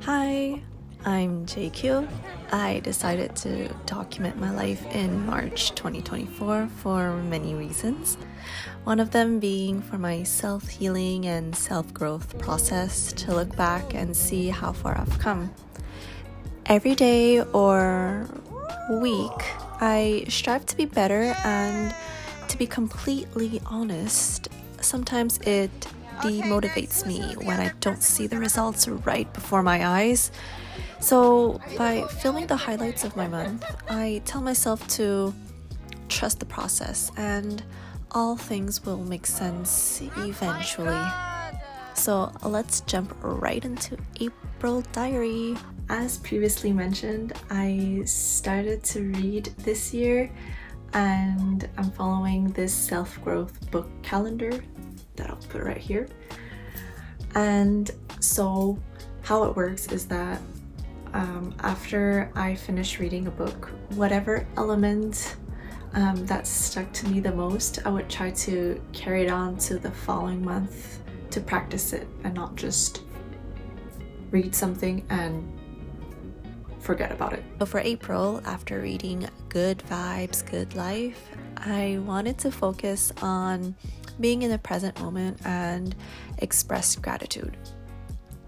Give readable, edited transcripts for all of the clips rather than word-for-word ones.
Hi, I'm JQ. I decided to document my life in March 2024 for many reasons. One of them being for my self-healing and self-growth process to look back and see how far I've come. Every day or week, I strive to be better, and to be completely honest, sometimes it demotivates me when I don't see the results right before my eyes. So by filming the highlights of my month, I tell myself to trust the process and all things will make sense eventually. So let's jump right into April diary. As previously mentioned, I started to read this year and I'm following this self-growth book calendar that I'll put right here. And so how it works is that after I finish reading a book, whatever element that stuck to me the most, I would try to carry it on to the following month to practice it and not just read something and forget about it. So for April, after reading Good Vibes, Good Life, I wanted to focus on being in the present moment and express gratitude.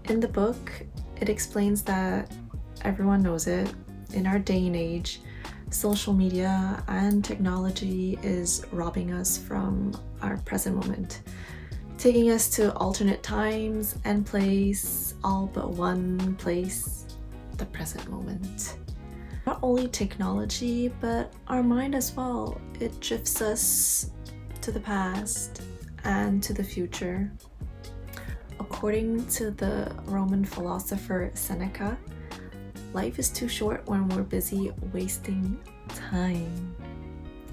In the book, it explains that everyone knows it. In our day and age, social media and technology is robbing us from our present moment, taking us to alternate times and place, all but one place, the present moment. Not only technology, but our mind as well. It drifts us to the past and to the future. According to the Roman philosopher Seneca, life is too short when we're busy wasting time.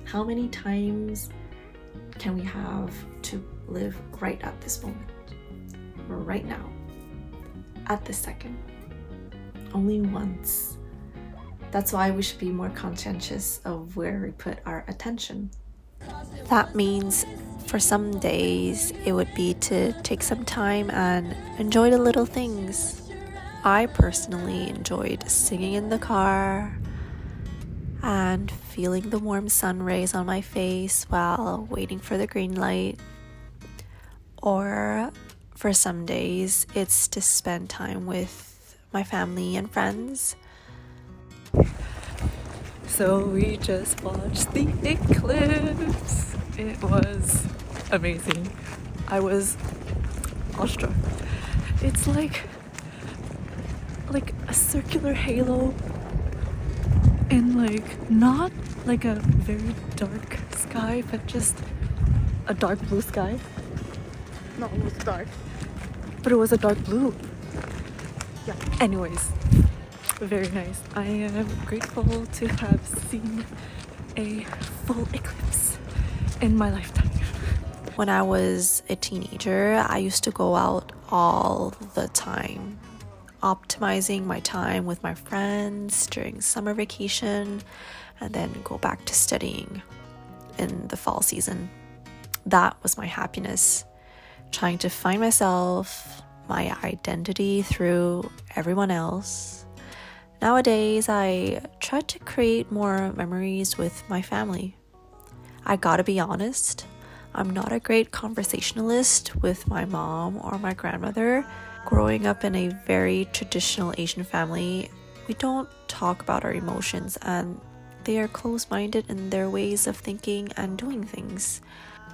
How many times can we have to live right at this moment, right now, at this second? Only once. That's why we should be more conscientious of where we put our attention. That means for some days it would be to take some time and enjoy the little things. I personally enjoyed singing in the car and feeling the warm sun rays on my face while waiting for the green light. Or for some days, it's to spend time with my family and friends. So we just watched the eclipse. It was amazing. I was awestruck. It's like a circular halo in not like a very dark sky, but just a dark blue sky. Not almost dark, but it was a dark blue. Yeah, anyways, very nice. I am grateful to have seen a full eclipse in my lifetime. When I was a teenager, I used to go out all the time, optimizing my time with my friends during summer vacation and then go back to studying in the fall season. That was my happiness, trying to find myself, my identity through everyone else. Nowadays, I try to create more memories with my family. I gotta be honest, I'm not a great conversationalist with my mom or my grandmother. Growing up in a very traditional Asian family, we don't talk about our emotions and they are close-minded in their ways of thinking and doing things.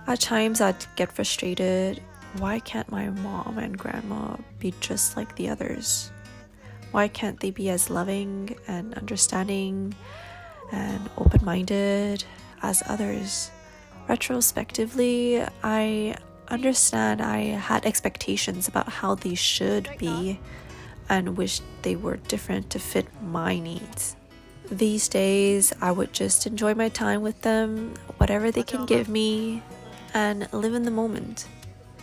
At times I'd get frustrated. Why can't my mom and grandma be just like the others? Why can't they be as loving and understanding and open-minded as others? Retrospectively, I understand I had expectations about how they should be and wished they were different to fit my needs. These days, I would just enjoy my time with them, whatever they can give me, and live in the moment.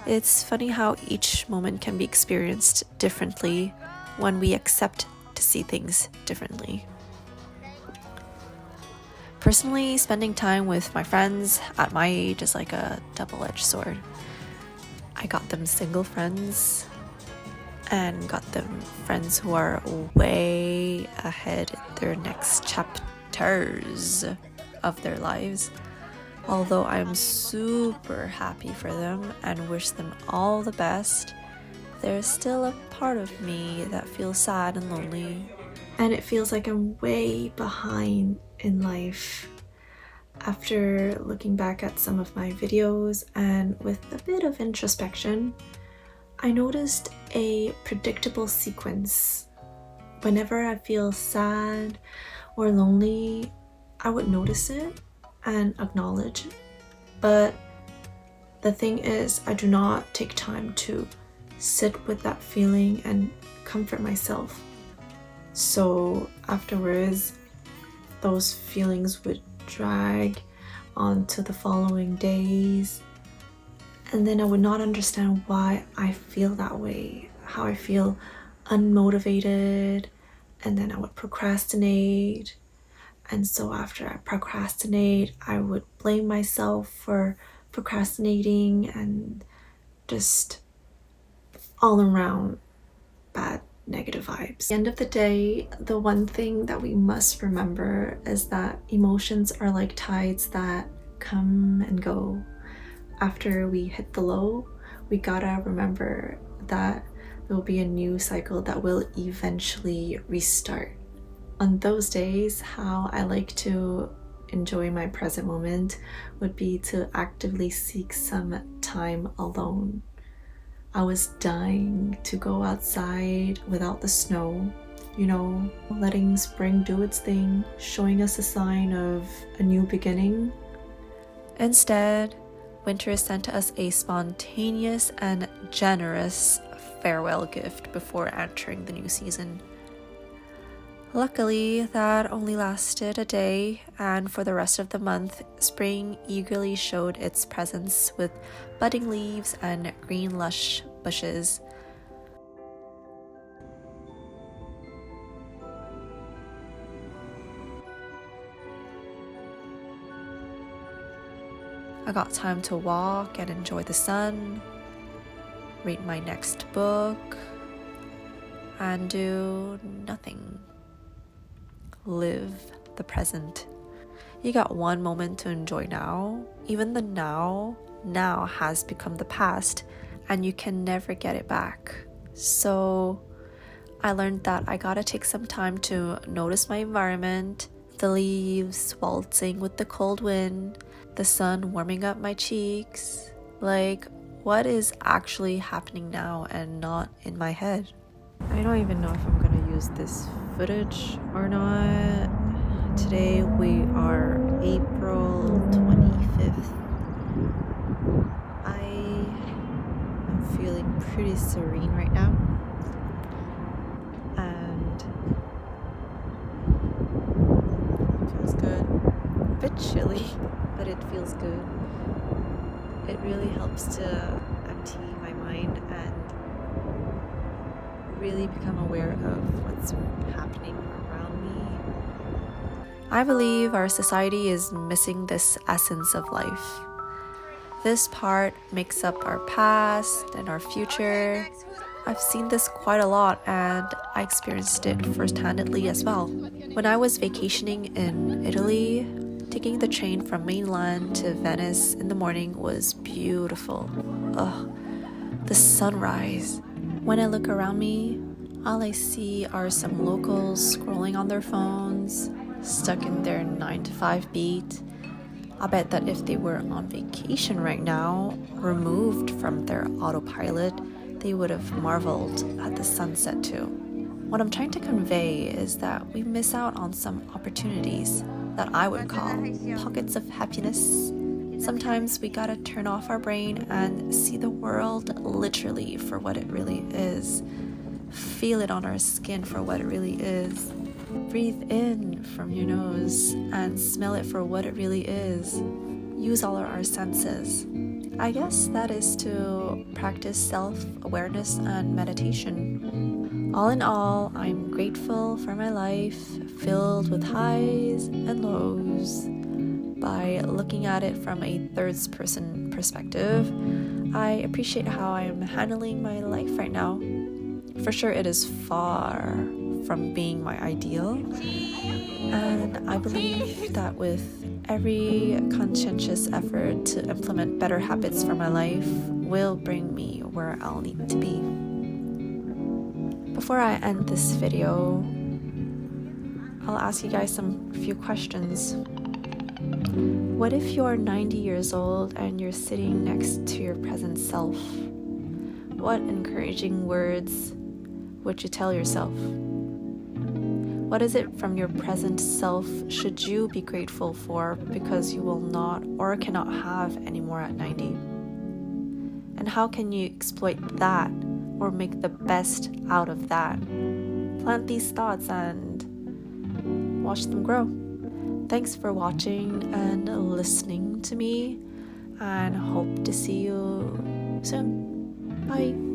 It's funny how each moment can be experienced differently when we accept to see things differently. Personally, spending time with my friends at my age is like a double-edged sword. I got them single friends and got them friends who are way ahead in their next chapters of their lives. Although I'm super happy for them and wish them all the best, there's still a part of me that feels sad and lonely. And it feels like I'm way behind in life. After looking back at some of my videos and with a bit of introspection, I noticed a predictable sequence. Whenever I feel sad or lonely, I would notice it and acknowledge it. But the thing is, I do not take time to sit with that feeling and comfort myself. So afterwards, those feelings would drag on to the following days, and then I would not understand why I feel that way, how I feel unmotivated, and then I would procrastinate. And so after I procrastinate, I would blame myself for procrastinating, and just all around bad negative vibes. At the end of the day, the one thing that we must remember is that emotions are like tides that come and go. After we hit the low, we gotta remember that there will be a new cycle that will eventually restart. On those days, how I like to enjoy my present moment would be to actively seek some time alone. I was dying to go outside without the snow, letting spring do its thing, showing us a sign of a new beginning. Instead, winter sent us a spontaneous and generous farewell gift before entering the new season. Luckily, that only lasted a day, and for the rest of the month, spring eagerly showed its presence with budding leaves and green lush bushes. I got time to walk and enjoy the sun, read my next book, and do nothing. Live the present. You got one moment to enjoy now. Even the now has become the past, and you can never get it back. So I learned that I gotta take some time to notice my environment, the leaves waltzing with the cold wind, the sun warming up my cheeks, like what is actually happening now and not in my head. I don't even know if I'm gonna use this footage or not. Today we are April 25th. I am feeling pretty serene right now, and it feels good. A bit chilly, but it feels good. It really helps to empty my mind and really become aware of what's happening around me. I believe our society is missing this essence of life. This part makes up our past and our future. I've seen this quite a lot, and I experienced it first-handedly as well. When I was vacationing in Italy, taking the train from mainland to Venice in the morning was beautiful. The sunrise. When I look around me, all I see are some locals scrolling on their phones, stuck in their 9-to-5 beat. I bet that if they were on vacation right now, removed from their autopilot, they would have marveled at the sunset too. What I'm trying to convey is that we miss out on some opportunities that I would call pockets of happiness. Sometimes we gotta turn off our brain and see the world literally for what it really is. Feel it on our skin for what it really is. Breathe in from your nose and smell it for what it really is. Use all of our senses. I guess that is to practice self-awareness and meditation. All in all, I'm grateful for my life, filled with highs and lows. by looking at it from a third-person perspective, I appreciate how I'm handling my life right now. For sure, it is far from being my ideal, and I believe that with every conscientious effort to implement better habits for my life will bring me where I'll need to be. Before I end this video, I'll ask you guys some few questions. What if you're 90 years old and you're sitting next to your present self? What encouraging words would you tell yourself? What is it from your present self should you be grateful for because you will not or cannot have anymore at 90? And how can you exploit that or make the best out of that? Plant these thoughts and watch them grow. Thanks for watching and listening to me, and hope to see you soon. Bye.